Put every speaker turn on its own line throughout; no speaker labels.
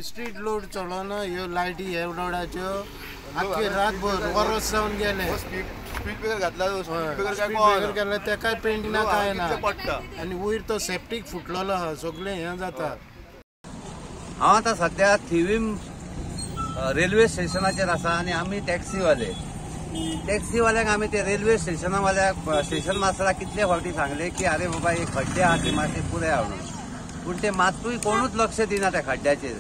Street load चलोन ह्यो लायटी एवढाच्यो आख्खी रातभर वरोस जावन गेले।
स्पीड ब्रेकर घातला
केला तेकाय पेंट ना काय ना आनी वयर तो सेप्टीक फुटलेलो आहा सगळें हें जाता।
हांव आतां सध्या थिवीम रेल्वे स्टेशनाचेर आसा आनी आमी टॅक्सीवाल्यांक आमी ते रेल्वे स्टेशनावाल्याक स्टेशन मास्टराक कितले फावटी सांगले की अरे बाबा हे खड्डे आहा ते मातशे पुराय म्हणून, पूण ते मात्तूय कोणूच लक्ष दिना त्या खड्ड्याचेर।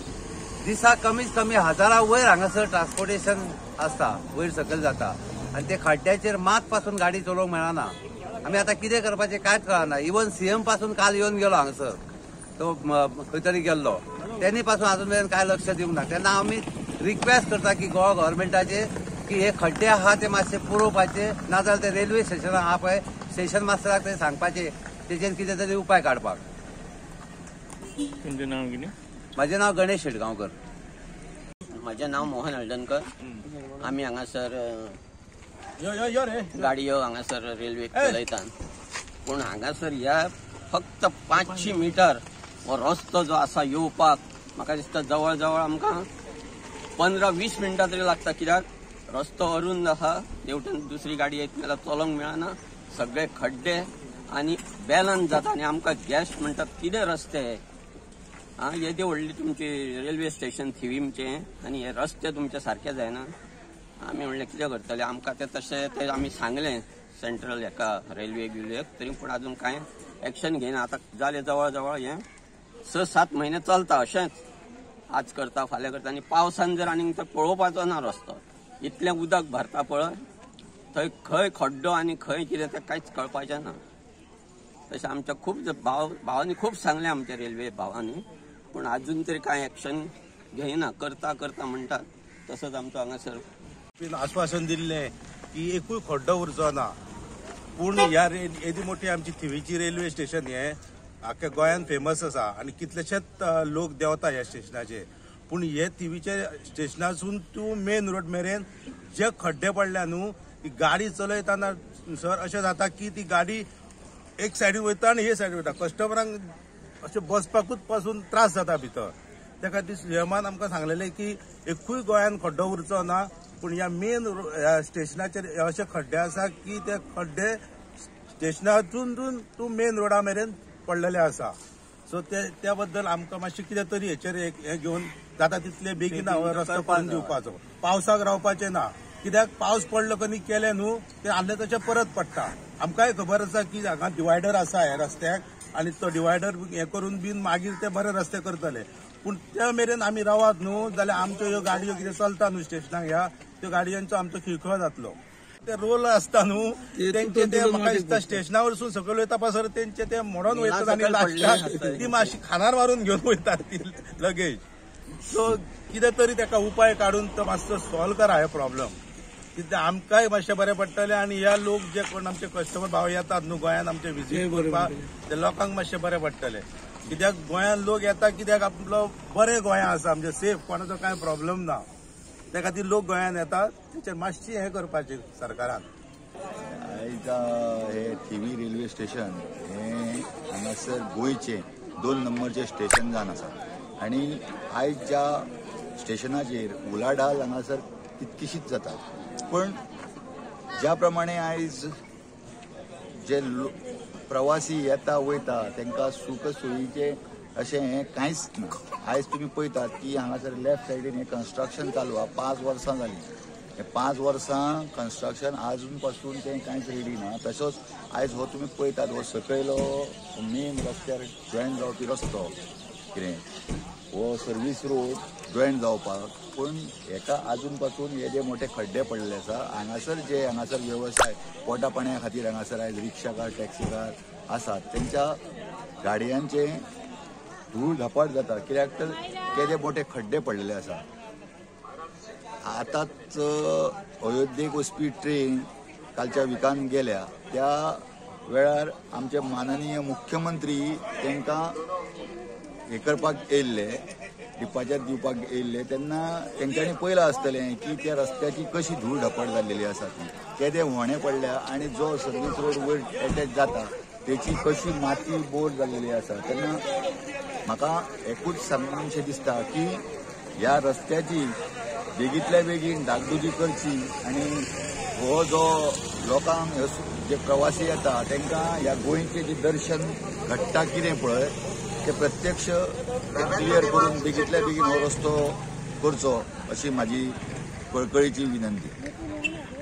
दिसाक कमीत कमी 1000 वयर हांगासर ट्रान्सपोर्टेशन आसता, वयर सकयल जाता आनी ते खड्ड्याचेर मात पासून गाडी चलोवंक मेळना। आमी आतां कितें करपाचें कांयच कळना। इवन सीएम पासून काल येवन गेलो हांगासर, तो खंय तरी गेल्लो, त्यांनी पासून अजून मेरेन कांय लक्ष दिवंक ना। तेन्ना आमी रिक्वेस्ट करता की गोवा गव्हर्मेंटाचे की हे खड्डे आहा ते मातशे पुरोवपाचे, नाजाल्यार ते रेल्वे स्टेशन आहा पळय स्टेशन मास्टराक ते सांगपाचे तेजेर कितें तरी उपाय काडपाक।
तुमचें नांव कितें?
म्हजें नांव गणेश शेटगांवकर।
म्हजें नांव मोहन हळदणकर। आमी हांगासर गाडयो हांगासर रेल्वेक चलयतात, पूण हांगासर ह्या फक्त 500 मिटर हो रस्तो जो आसा येवपाक म्हाका दिसता जवळ जवळ आमकां 15-20 मिनटां तरी लागता, कित्याक रस्तो अरुंद आहा, हेवटेन दुसरी गाडी येत जाल्यार चलोवंक मेळना, सगळे खड्डे आनी बॅलन्स जाता आनी आमकां गॅस्ट म्हणटात कितें रस्ते येदे व्हडली तुमची रेल्वे स्टेशन थिवीमचें आनी हे रस्ते तुमचे सारके जायना। आमी म्हणलें कितें करतले, आमकां ते तशें ते आमी सांगलें सेंट्रल हेका रेल्वेक, तरी पूण अजून कांय एक्शन घेयना। आतां जाले जवळ जवळ हे 6-7 म्हयने चलता अशेंच, आज करता फाल्यां करता, आनी पावसान जर आनीक तो पळोवपाचो ना रस्तो, इतलें उदक भरता पळय, थंय खंय खड्डो आनी खंय कितें तें कांयच कळपाचें ना। तशें आमच्या खूब भावांनी खूब सांगलें आमच्या रेल्वे भावांनी, पूण अजून तरी कांय एक्शन घेयना, करता करता म्हणटात। तसोच आमचो हांगासर
आश्वासन दिल्लें की एकूय खड्डो उरचो ना, पूण ह्या येदी मोठी आमची थिवीची रेल्वे स्टेशन हें आख्या गोंयांत फेमस आसा आनी कितलेशेच लोक देंवता ह्या स्टेशनाचेर, पूण हे थिवीच्या स्टेशनासून तूं मेन रोड मेरेन जे खड्डे पडल्या न्हू, ती गाडी चलयतना सर अशें जाता की ती गाडी एक सायडीन वयता आनी हे सायडीन वयता, कस्टमरांक अशें बसपाकूच पासून त्रास जाता भितर। त्या खातीर सीएमान आमकां सांगलेलें की एकूय गोंयांत खड्डो उरचो ना, पूण ह्या मेन स्टेशनाचेर अशे खड्डे आसा की ते खड्डे स्टेशनातून तूं मेन रोडा मेरेन पडलेले आसा। सो त्या बद्दल आमकां मातशें कितें तरी हेचेर हे घेवन जाता तितले बेगीन रस्तो करून दिवपाचो। पावसाक रावपाचें ना, कित्याक पावस पडलो कनी केले न्हू ते आसले तशें परत पडटा। आमकांय खबर आसा की हांगा डिवायडर आसा ह्या रस्त्याक आनी तो डिवायडर हे करून बीन मागीर ते बरे रस्ते करतले, पूण त्या मेरेन आमी रावात न्हू जाल्यार आमच्यो ह्यो गाडयो कितें चलता न्हू स्टेशनाक ह्या, त्यो गाडयांचो आमचो खिळखिळो जातलो। ते रोल असता न्हू तेंचे ते म्हाका दिसता स्टेशना वरसून सकयल वयता पसर तेंचे ते मोडोन वयतात आनी लास्टाक ती मातशी खानार मारून घेवन वयतात ती लगेज। सो कितें तरी ताका उपाय काडून तो मातसो सॉल्व करा हे प्रॉब्लेम, कित्याक आमकांय मातशें बरें पडटलें आनी ह्या लोक जे कोण आमचे कस्टमर भाव येतात न्हू गोंयांत आमचे विजीट करपाक ते लोकांक मातशें बरें पडटलें। कित्याक गोंयांत लोक येता कित्याक आपलो बरें गोंयां आसा आमचें सेफ, कोणाचो कांय प्रॉब्लेम ना, त्या खातीर लोक गोंयांत येतात, तेचेर मातशें हें करपाचें सरकारान।
आयज हे थिवी रेल्वे स्टेशन हें हांगासर गोंयचें 2 नंबरचें स्टेशन जावन आसा आनी आयज ज्या स्टेशनाचेर उलाढाल हांगासर तितकीशीच जाता, पण ज्या प्रमाणे आयज जे प्रवासी येता वयता तांकां सुख सोयीचें अशें हें कांयच ना। आयज तुमी पळयतात की हांगासर लेफ्ट सायडीन हें कन्स्ट्रक्शन चालू आहा, 5 वर्सां जालीं। हे 5 वर्सां कन्स्ट्रक्शन आजून पासून तें कांयच रेडी ना। तसोच आयज हो तुमी पळयतात हो सकयलो मेन रस्त्यार जॉयन जावपी रस्तो कितें हो सर्वीस रोड जॉयन जावपाक, पूण हेका आजून पासून हे जे मोठे खड्डे पडलेले आसा। हांगासर वेवसाय पोटा पाण्या खातीर हांगासर आयज रिक्षाकार टॅक्सीकार आसात, तेंच्या गाडयांचे धूळ धपाट जाता, कित्याक तर केदे मोठे खड्डे पडलेले आसा. आतांच अयोध्येक वचपी ट्रेन कालच्या विकान गेल्या, त्या वेळार आमचे माननीय मुख्यमंत्री तांकां हे करपाक येयल्ले, डिपाचर दिवपाक येयल्ले, तेन्ना तेंच्यांनी पळयलां आसतलें की त्या रस्त्याची कशी धूळ धपाट जाल्लेली आसा ती, केदे व्हणे पडल्या आनी जो सर्वीस रोड वयर एटॅच जाता तेची कशी माती बोट जाल्लेली आसा. तेन्ना म्हाका एकूच सांगूंशें दिसता की ह्या रस्त्याची बेगींतल्या बेगीन डागडुजी करची आनी हो जो लोकांक जे प्रवासी येता तांकां ह्या गोंयचें जे दर्शन घडटा कितें पळय ते प्रत्यक्ष क्लियर करून बेगींतल्या बेगीन हो रस्तो करचो अशी म्हाजी कळकळीची विनंती.